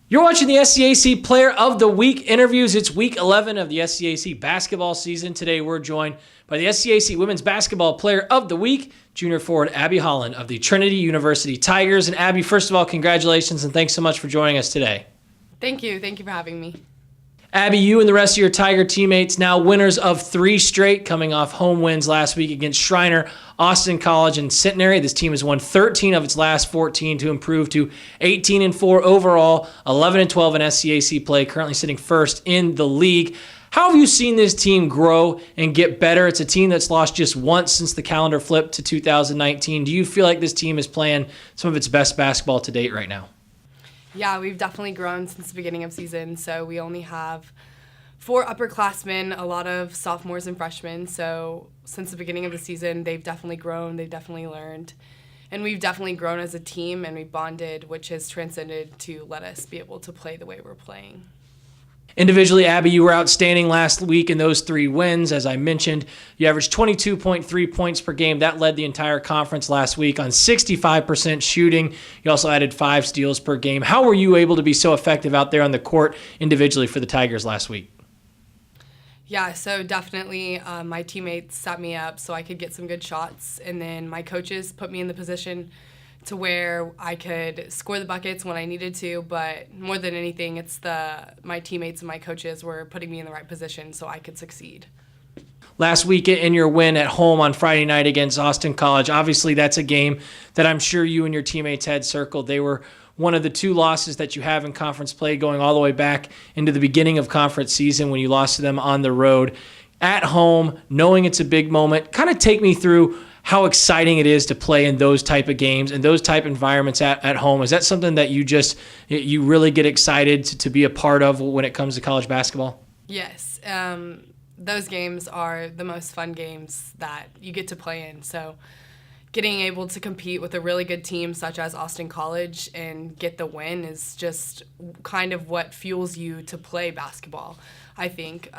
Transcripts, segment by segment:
You're watching the SCAC Player of the Week interviews. It's week 11 of the SCAC basketball season. Today we're joined by the SCAC Women's Basketball Player of the Week, junior forward Abby Holland of the Trinity University Tigers. And Abby, first of all, congratulations and thanks so much for joining us today. Thank you. Thank you for having me. Abby, you and the rest of your Tiger teammates now winners of 3 straight, coming off home wins last week against Schreiner, Austin College, and Centenary. This team has won 13 of its last 14 to improve to 18-4 overall, 11-12 in SCAC play, currently sitting first in the league. How have you seen this team grow and get better? It's a team that's lost just once since the calendar flipped to 2019. Do you feel like this team is playing some of its best basketball to date right now? Yeah, we've definitely grown since the beginning of season. So we only have 4 upperclassmen, a lot of sophomores and freshmen. So since the beginning of the season, they've definitely grown, they've definitely learned. And we've definitely grown as a team, and we bonded, which has transcended to let us be able to play the way we're playing. Individually, Abby, you were outstanding last week in those 3 wins. As I mentioned, you averaged 22.3 points per game. That led the entire conference last week on 65% shooting. You also added 5 steals per game. How were you able to be so effective out there on the court individually for the Tigers last week? Yeah, so definitely my teammates set me up so I could get some good shots, and then my coaches put me in the position to where I could score the buckets when I needed to, but more than anything, it's my teammates and my coaches were putting me in the right position so I could succeed. Last week in your win at home on Friday night against Austin College, obviously that's a game that I'm sure you and your teammates had circled. They were one of the 2 losses that you have in conference play, going all the way back into the beginning of conference season when you lost to them on the road. At home, knowing it's a big moment, kind of take me through how exciting it is to play in those type of games and those type of environments at home. Is that something that you really get excited to be a part of when it comes to college basketball? Yes. Those games are the most fun games that you get to play in. So getting able to compete with a really good team such as Austin College and get the win is just kind of what fuels you to play basketball. I think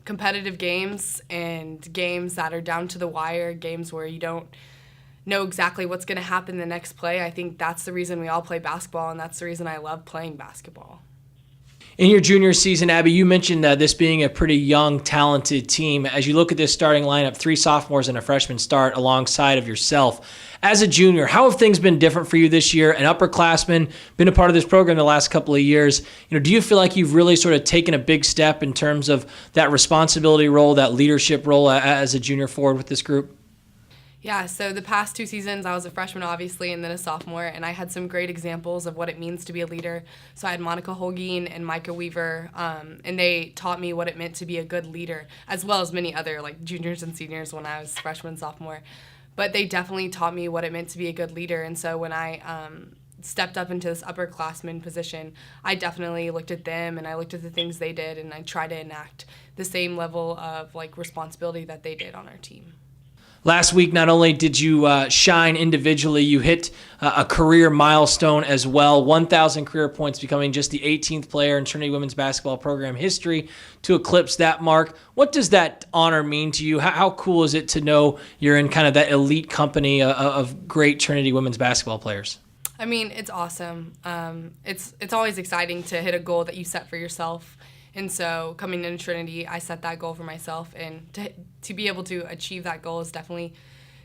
competitive games and games that are down to the wire, games where you don't know exactly what's going to happen the next play, I think that's the reason we all play basketball, and that's the reason I love playing basketball. In your junior season, Abby, you mentioned this being a pretty young, talented team. As you look at this starting lineup, 3 sophomores and a freshman start alongside of yourself. As a junior, how have things been different for you this year? An upperclassman, been a part of this program the last couple of years. Do you feel like you've really sort of taken a big step in terms of that responsibility role, that leadership role as a junior forward with this group? Yeah, so the past 2 seasons, I was a freshman, obviously, and then a sophomore, and I had some great examples of what it means to be a leader. So I had Monica Holguin and Micah Weaver, and they taught me what it meant to be a good leader, as well as many other juniors and seniors when I was freshman, sophomore. But they definitely taught me what it meant to be a good leader, and so when I stepped up into this upperclassman position, I definitely looked at them, and I looked at the things they did, and I tried to enact the same level of responsibility that they did on our team. Last week, not only did you shine individually, you hit a career milestone as well, 1,000 career points, becoming just the 18th player in Trinity women's basketball program history to eclipse that mark. What does that honor mean to you? How cool is it to know you're in kind of that elite company of great Trinity women's basketball players? I mean, it's awesome. It's always exciting to hit a goal that you set for yourself. And so coming into Trinity, I set that goal for myself, and to be able to achieve that goal is definitely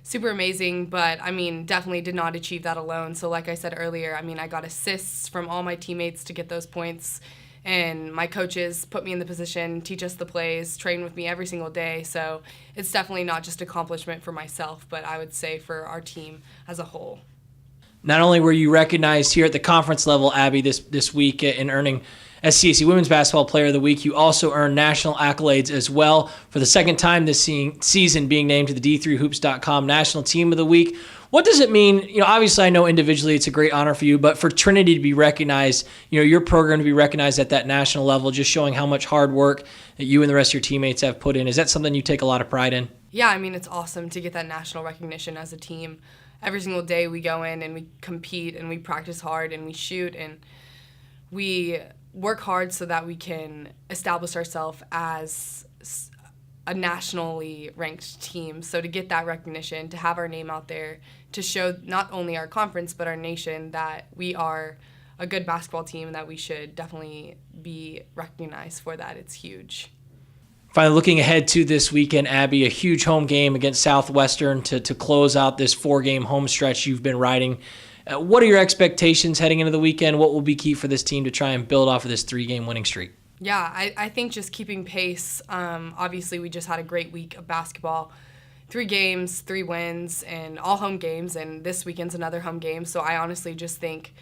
super amazing, but I mean, definitely did not achieve that alone. So like I said earlier, I mean, I got assists from all my teammates to get those points, and my coaches put me in the position, teach us the plays, train with me every single day. So it's definitely not just accomplishment for myself, but I would say for our team as a whole. Not only were you recognized here at the conference level, Abby, this week in earning SCAC Women's Basketball Player of the Week, you also earned national accolades as well. For the second time this season, being named to the D3Hoops.com National Team of the Week. What does it mean? Obviously I know individually it's a great honor for you, but for Trinity to be recognized, your program to be recognized at that national level, just showing how much hard work that you and the rest of your teammates have put in. Is that something you take a lot of pride in? Yeah, I mean, it's awesome to get that national recognition as a team. Every single day we go in and we compete and we practice hard and we shoot and we work hard so that we can establish ourselves as a nationally ranked team. So to get that recognition, to have our name out there, to show not only our conference but our nation that we are a good basketball team and that we should definitely be recognized for that. It's huge. Finally, looking ahead to this weekend, Abby, a huge home game against Southwestern to close out this 4-game home stretch you've been riding. What are your expectations heading into the weekend? What will be key for this team to try and build off of this 3-game winning streak? Yeah, I think just keeping pace. Obviously, we just had a great week of basketball. 3 games, 3 wins, and all home games, and this weekend's another home game. So I honestly just think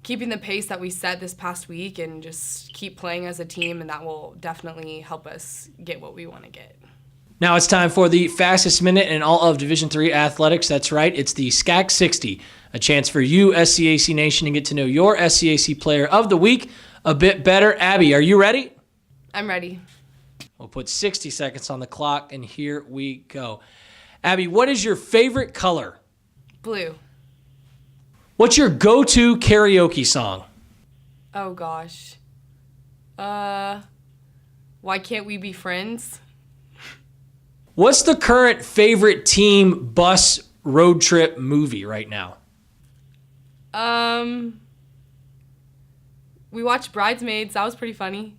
keeping the pace that we set this past week and just keep playing as a team, and that will definitely help us get what we want to get. Now it's time for the fastest minute in all of Division III athletics. That's right, it's the SCAC 60, a chance for you, SCAC Nation, to get to know your SCAC player of the week a bit better. Abby, are you ready? I'm ready. We'll put 60 seconds on the clock, and here we go. Abby, what is your favorite color? Blue. What's your go-to karaoke song? Oh, gosh. Why Can't We Be Friends? What's the current favorite team bus road trip movie right now? We watched Bridesmaids. That was pretty funny.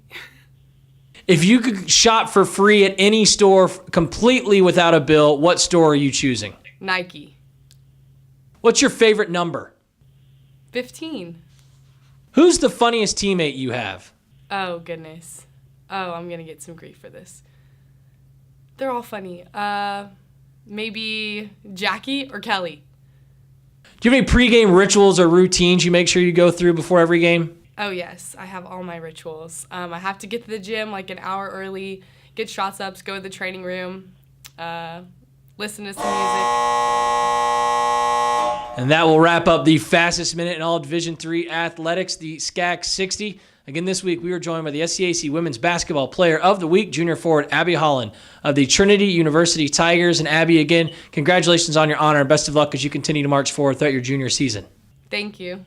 If you could shop for free at any store completely without a bill, what store are you choosing? Nike. What's your favorite number? 15. Who's the funniest teammate you have? Oh, goodness. Oh, I'm going to get some grief for this. They're all funny. Maybe Jackie or Kelly. Do you have any pregame rituals or routines you make sure you go through before every game? Oh, yes. I have all my rituals. I have to get to the gym like an hour early, get shots ups, go to the training room, listen to some music. And that will wrap up the fastest minute in all Division III athletics, the SCAC 60. Again, this week we were joined by the SCAC Women's Basketball Player of the Week, junior forward Abby Holland of the Trinity University Tigers. And Abby, again, congratulations on your honor and best of luck as you continue to march forward throughout your junior season. Thank you.